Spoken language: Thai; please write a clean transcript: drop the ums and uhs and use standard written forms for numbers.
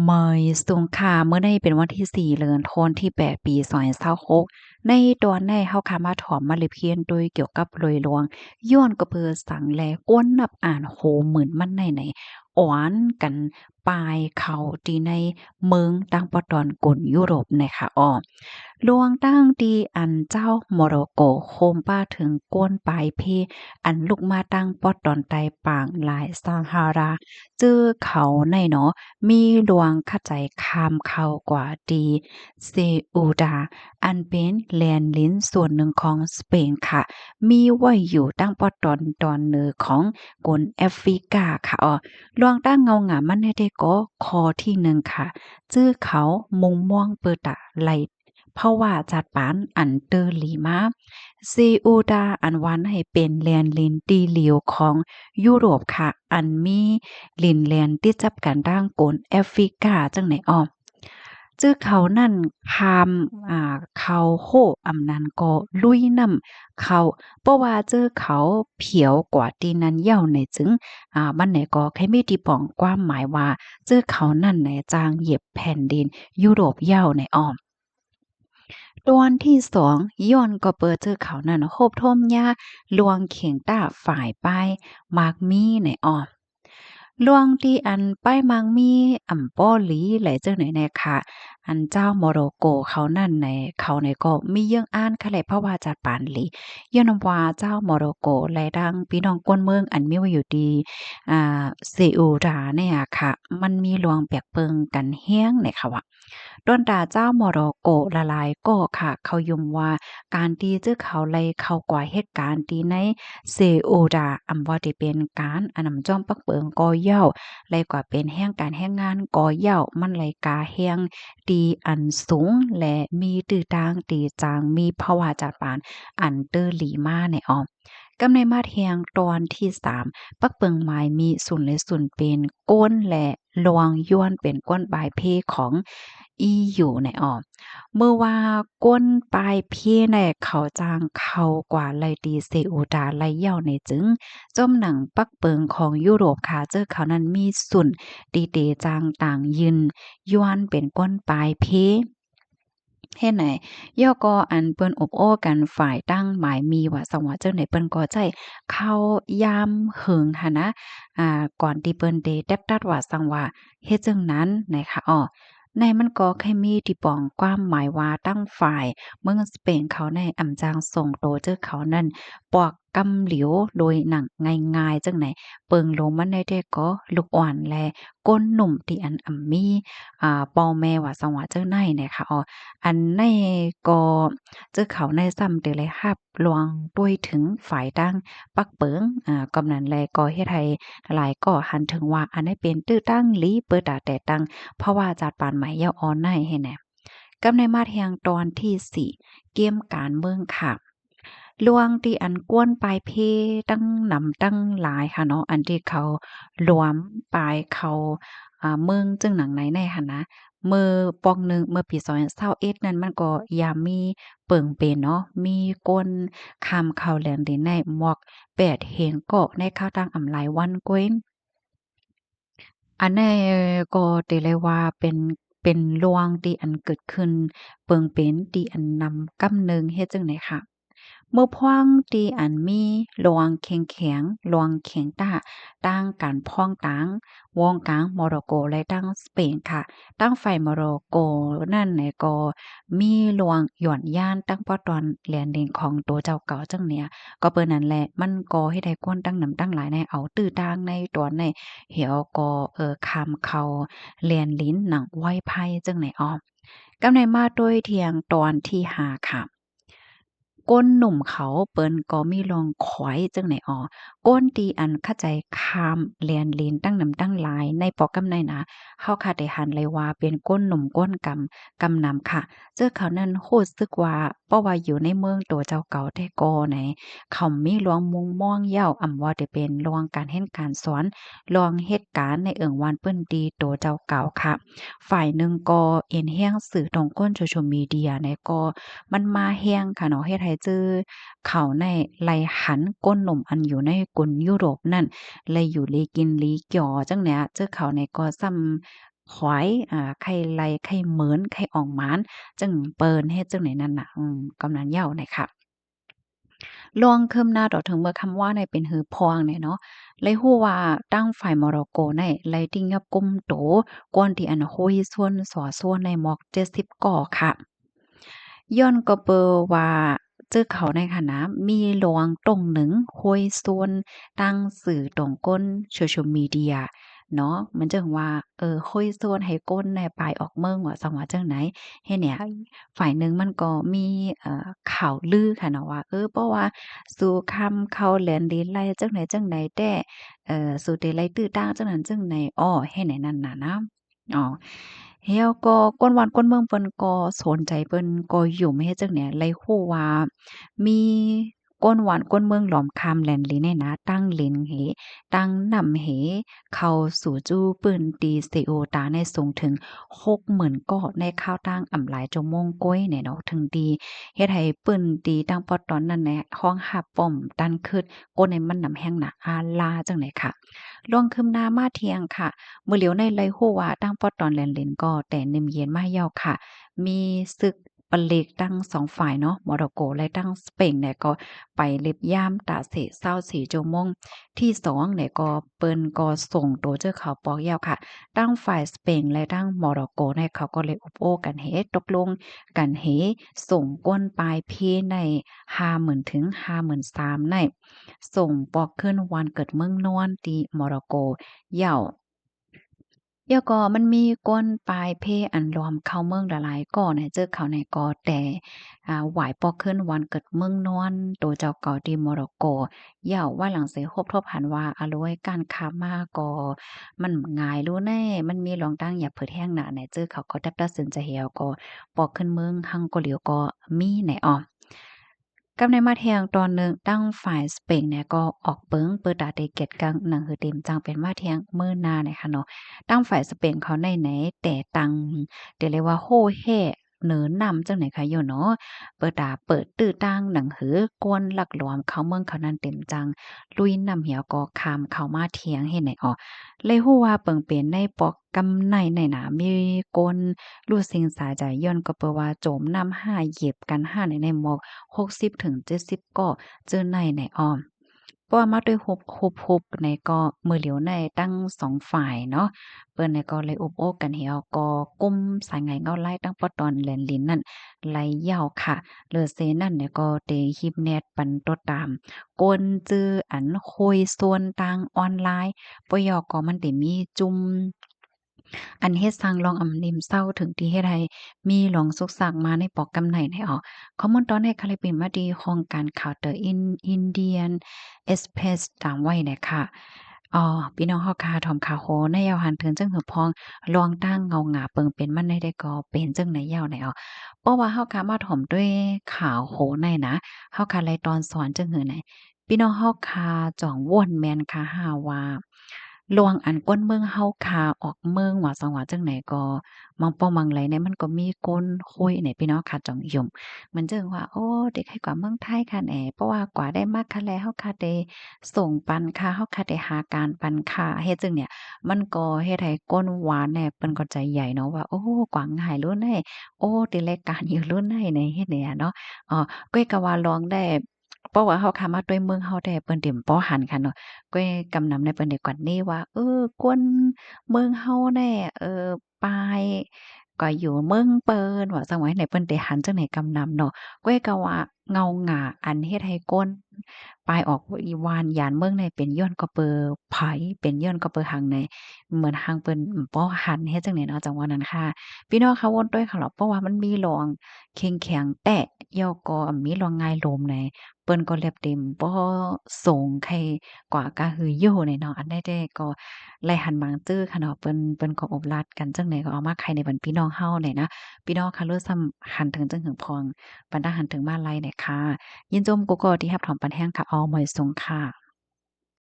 เมยสุงค่าเมื่อใดเป็นวันที่4เดือนธันวาคมที่8ปี2026ในตอนในเฮาค่ะมาถอมมาเลยเพียนโดยเกี่ยวกับรวยหลวงย้อนก็เพื่อสังแลกวนนับอ่านโหหมื่นมันในอ้อนกันปลายเขาที่ในเมืองตั้งปอตอนกลยุโรปนะคะอ้อลวงตั้งตีอันเจ้ามรโกโคมป้าถึงก้นปลายเพอันลูกมาตั้งปอตอนไตปางหลายซาฮาราจื้อเขาในเนาะ มีหลวงเข้าใจคามเขากว่าดีเซอูดาอันเป็นแลนด์ลิ้นส่วนหนึ่งของสเปนค่ะมีไว้อยู่ตั้งปอตอนเหนือของกลแอฟริกาค่ะลวงตั้งเงางามมันได้ก็คอที่หนึ่งค่ะจื้อเขามุงม่วงเปิดตะไหลเพราะว่าจัดปานอันเตอร์ลีมาซีอูดาอันวันให้เป็นแลนลินตีเหลียวของยุโรปค่ะอันมีลินแลนที่จับกันด้างโกนแอฟริกาจังไหนอ้อจื้อเขานั่นคามเขาโฮอำนั้นก็ลุยนำเขาเพราะว่าเจอเขาเผียวกว่าตีนั้นเย้าในจึงมันไหนก็แค่มีที่ป้องความหมายว่าเจอเขานั่นไหนจางเหยียบแผ่นดินยุโรปเย้าในอ้อม ตอนที่2ย้อนก็เปิดเจอเขานั่นโฮบท่มยาลวงเข่งต้าฝ่ายป้ายมากมีในอ้อลวงที่อันป้ายมังมีอ่ำป้อหลีไหลเจ้าไหนแน่ค่ะอันเจ้าโมร็อกโกเขานั่นในเขาในก็มีเยื่องอ้านค่ะแหละเพราะว่าจัดปานหลีย้อนว่าเจ้าโมร็อกโกและดังพี่น้องก้นเมืองอันมีไว้อยู่ดีเซอูดาเนี่ยค่ะมันมีลวงแปลกเปิงกันแฮ้งเนี่ยค่ะว่าดอนตาเจ้ามรโกละลายก็ค่ะเขายมว่าการตีเจ้อเขาไลเขากว่าเหตุการณ์ตีในเซโอดาอำว่าที่เป็นการอันนำจอมปักเปิงก่อเหย้าไลกว่าเป็นแห่งการแห่งงานก่อเหย้ามันไลกาแห่งตีอันสูงและมีตื้อตางตีจางมีภาวะจัดปานอันเตอร์หลีมาในออมกำในมาแทงตอนที่3ปักเปิงหมายมีศูนย์และศูนย์เป็นก้นและลวงย้วนเป็นก้นปลายเพของ EU ในออเมื่อว่าก้นปลายเพในเขาจางเขากว่าไลตีเซโอดาไลเย่าในจึงจอมหนังปักเปิงของยุโรปค่ะเจอเขานั้นมีสุนตีเตจางต่างยืนย้วนเป็นก้นปลายเพเฮ็ดไหนย่อก็อันเปิ้นอบโอ้กันฝ่ายตั้งหมายมีว่าสังว่าเจ้าไหนเปิ้นก็ใจเข้ายามหึงหันนะก่อนที่เปิ้นได้แต๊บตัดว่าสังว่าเฮ็ดจังนั้นนะคะในมันก็แค่มีที่ป้องความหมายว่าตั้งฝ่ายเมืองสเปนเขาในอำจางส่งโตเจอเขานั่นปอกกำเหลียวโดยหนังง่ายๆจังไหนเปิงลมมันได้แต่ก็ลูกอ่อนแลก้นหนุ่มที่อันมีปอแม่ว่าสังว่าเจ้าในเนี่ยค่ะอันในก็เจอเขาในซ้ำเตเลยรับรวงด้วยถึงฝ่ายตั้งปักเปิงกำนั้นแลก็เฮ็ดให้หลายก็หันถึงว่าอันนี้เป็นตื้อตั้งหลีเปิดตาแต่ตั้งเพราะว่าจัดปานใหม่ยาออนในให้แหน่กำในมาแทงตอนที่4เกมการเมืองค่ะลวงที่อันกวนปลายเพตั้งนำตั้งหลายค่ะเนาะอันที่เขาหลวมปลายเขาเมืองจึงหนังไหนแน่หันนะ เมื่อปอกหนึ่งเมื่อปี2021นั้นมันก็ยามมีเปิ่งเป็นเนาะมีก้นคำเข้าแหลมดินในหมวกแปดเห็นเกาะในข้าวตังอำไลวันเกว้นอันนี้ก็ได้เลยว่าเป็นลวงที่อันเกิดขึ้นเปิ่งเป็นที่อันนำกำเนิงเฮ็ดจั่งใดค่ะ เมื่อพ่องตีอันมีลวงแข็งแข็งลวงแข็งต้าตั้งการพ่องตั้งวงกลางโมร็อกโกและตั้งสเปนค่ะตั้งฝ่ายโมร็อกโกนั่นไหนก็มีลวงหย่อนย่านตั้งป้อตอนแหลนดินของตัวเจ้าเก่าจังเนี่ยก็เปิ้นนั่นแหละมันก่อให้ได้ก้นตั้งนำตั้งหลายในเอาตื้อตางในตัวในเหี่ยวก็คำเขาแหลนลิ้นหนังไว้ไพ่จังไหนอ้อกำในมาด้วยเทียงตอนที่5ค่ะ ก้นหนุ่มเขาเปิ้นก็มีลองขอยจังไหนอ๋อก้นตีอันเข้าใจคามเลียนลีนตั้งนำตั้งหลายในปอกกำในนะเฮาค่ะได้หันเลยว่าเป็นก้นหนุ่มก้นกำนำค่ะเจอเขานั้นรู้สึกว่าเพราะว่าอยู่ในเมืองตัวเจ้าเก่าแต่ก่อไหนเขามีหลวงมุงม่องเหย้าอำว่าได้เป็นหลวงการเฮ็ดการสอนลวงเหตุการณ์ในเอิ้งวานเปิ้นดีตัวเจ้าเก่าค่ะฝ่ายหนึ่งก็เอ็นแฮ้งสื่อตรงก้น social media เนี่ยก็ มันมาแห้งค่ะเนาะเฮ็ดให้จื้อเขาในไหลหันก้นหนุ่มอันอยู่ในกลยุโรปนั่นเลยอยู่ลีกินลีจ่อจังเนี้ยจื้อเขาในก็ซ้ำ ขวายไข่ไล่ไข่เหมือนไข่อ่องหมานจึงเปิ้นเฮ็ดจังไหนนั่นน่ะกำนันเหย้าน่ะค่ะลองคืมหน้าต่อถึงเมื่อคำว่าในเป็นหือพองเนี่ยเนาะเลยฮู้ว่าตั้งฝ่ายมรโกในไลติงกับกุมโตกวนที่อันโฮยส่วนสอส่วนในหมอก70ก่อค่ะ ย้อนก็เปอว่าเจอเขาในค่ะนะมีหลวงตรงหนึ่งห้วยซวนตั้งสื่อตรงก้น social media เนาะมันจังว่าห้วยซวนให้ก้นในปลายออกเมืองว่าสังว่าจังไหนเฮ็ดเนี่ยฝ่ายหนึ่งมันก็มีข่าวลือค่ะเนาะว่าเพราะว่าสู่คำเข้าแหลนดีไลจังไหนจังไหนแต่สู่เดไลตื้อตั้งจังนั้นจังไหนอ้อเฮ็ดไหนนั่นน่ะนะอ๋อ เฮียก็ก้นวันก้นเมืองเปิ้นก็สนใจเปิ้นก็อยู่ไม่เฮ็ดจังเนี่ยไลฮู้ว่ามีก้นหวานก้นเมืองหลอมคำแลนลิเนี่ยนะตั้งเหลินเหตั้งนำเหเข้าสู่จู้ปื้นตีสเตโอตาในสูงถึง60,000ก็ในข้าวตั้งอ่ำหลายจมงก้อยเนี่ยเนาะถึงดีเฮ็ดให้ปื้นตีตั้งปอตอนนั้นแหละห้องหับป้อมตันคึดก้นในมันนำแห้งหนักอาลาจังไหนค่ะล่วงคืมนามาเที่ยงค่ะ มื้อเหลียวในไลฮู้ว่าตั้งปอตอนแลนเลนก็แต่เนิ่มเย็นมาเย้าค่ะ มีศึกปะเล็กตั้ง2ฝ่ายเนาะมร็อกโกและตั้งสเปนเนี่ยก็ไปเล็บย่ามตาเส24ชั่วโมงที่2เนี่ยก็เปิ้นก็ส่งตัวเจ้าเขาปอกแย้วค่ะตั้งฝ่ายสเปนและตั้งมร็อกโกเนี่ยเขาก็เลยอบโอ้กันเฮตกลงกันเฮส่งก้นปลายเพใน50,000ถึง53,000ในส่งปอกขึ้นวันเกิดเมืองนอนที่มร็อกโกเหย้า เดี๋ยวก็มันมีก้นปลายเพอันรวมเข้าเมืองหลายๆก่อเนี่ยเจอเขาในก่อแต่หวายปอขึ้นวันเกิดเมืองนอนโตเจ้าเก่าที่โมร็อกโกเหย้าว่าหลังเสฮบทบหันว่าอะโลยการค้ามาก็มันง่ายรู้แน่มันมีหลองตั้งอย่าเผิดแห้งหนาเนี่ยเจอเขาก็ตัดสินใจเหี่ยวก็ปอกขึ้นเมืองฮังโกเหลียวก็มีไหนอ้อ กับในมาเทียงตอนหนึ่งตั้งฝ่ายสเปนเนี่ยก็ออกเปิงเปิดตาเตเกตกังหนังหือเต็มจังเป็นมาเทียงมื้อหน้าเนี่ยค่ะเนาะตั้งฝ่ายสเปนเขาในไหนแต่ตังเดี๋ยวเรียกว่าโฮแฮ่เหนินนำจังไหนคะอยู่เนาะเปิดตาเปิดตื้อตั้งหนังหือกวนหลักหลวมเขาเมืองเขานั้นเต็มจังลุยนำเหี่ยวก็คามเข้ามาเทียงเฮ็ดไหนอ๋อเลยฮู้ว่าเปิงเป็นในปอกกำในในหนามีกลรู้สิงสาใจย้อนก็เปว่าโจมนำ5เหยียบกัน5ในหมอก 60-70ก็เจอในอ้อมเพราะว่ามาด้วยฮุบในก็มือเหลียวในตั้ง2ฝ่ายเนาะเปิ้นในก็เลยอุบโอ้กันเหี่ยวก็กุมสายไงเงาไล่ตั้งปอตอนแหลนลิ้นนั่นไหลยาวค่ะเลอเซนั่นเนี่ยก็เตฮิบแนตปันโตตามกวนจื้ออันคุยส่วนต่างออนไลน์ปยอก็มันได้มีจุ่ม อันเฮ็ดสร้างลองอำนิมเศร้าถึงที่เฮ็ดให้มีหลองสุกสากมาในปอกกำไนให้ออกข้อมูลตอนในคาลิปินมาดีของการข่าวเตอร์อินเดียนเอสเพสตามไว้เนี่ยค่ะพี่น้องเฮาค่ะถอมข่าวโหในยาวหันถึงจังหือพองลองตั้งเงาหงาเปิงเป็นมันได้ก็เป็นจังไหนยาวไหนเพราะว่าเฮาค่ะมาถอมด้วยข่าวโหในนะเฮาค่ะไลตอนสอนจังหือไหนพี่น้องเฮาค่ะจ่องว่วนแม่นค่ะหาว่าลวงอันก้นเมืองเฮาค่ะออกเมืองว่าสังว่าจังไหนก็มังป้อมังไหลเนี่ยมันก็มีก้นคุยเนี่ยพี่น้องค่ะจ่องหย่มมันจึงว่าโอ้เด็กให้กว่าเมืองไทยค่ะแหนเพราะว่ากว่าได้มากค่ะแลเฮาค่ะได้ส่งปันค่ะเฮาค่ะได้หาการปันค่ะเฮ็ดจังเนี่ยมันก็เฮ็ดให้ก้นหวานแหน่เปิ้นก็ใจใหญ่เนาะว่าโอ้กว่าง่ายลุ้นให้โอ้ติรายการอยู่ลุ้นให้ในเฮ็ดเนี่ยเนาะก้อยก็ว่าลองได้เพราะว่าเฮาค่ะมาด้วยเมืองเฮาได้เปิ้นเต็มป้อหันค่ะเนาะ ก้อยกำนำในเปิ้นได้กว่านี้ว่ากวนเมืองเฮาแน่ปายก็อยู่เมืองเปิ้นว่าจังหวะไหนเปิ้นได้หันจังไหนกำนำเนาะก้อยก็ว่าเงาหง่าอันเฮ็ดให้ก้นปายออกอีวานยานเมืองในเป็นย้อนก็เปอไผเป็นย้อนก็เปอหังในเหมือนหังเปิ้นป้อหันเฮ็ดจังได๋เนาะจังว่านั้นค่ะพี่น้องคะวนด้วยค่ะเหรอเพราะว่ามันมีหลองเข็งแข็งแตะย่อก็มีหลองง่ายลมในเปิ้นก็เรียบเต็มบ่ส่งใคร กว่ากะฮืออยู่ในเนาะอันใดๆก็ไล่หันบางจื้อค่ะเนาะเปิ้นก็อบรัดกันจังใดก็เอามาขายในบัดพี่น้องเฮาเนี่ยนะพี่น้องค่ะเลือซ้ำหันถึงจังหึงพองปานดาหันถึงมาลัยเนี่ยค่ะยินจมกูก็ที่รับถอมปันแห้งค่ะออมอยสงค่ะ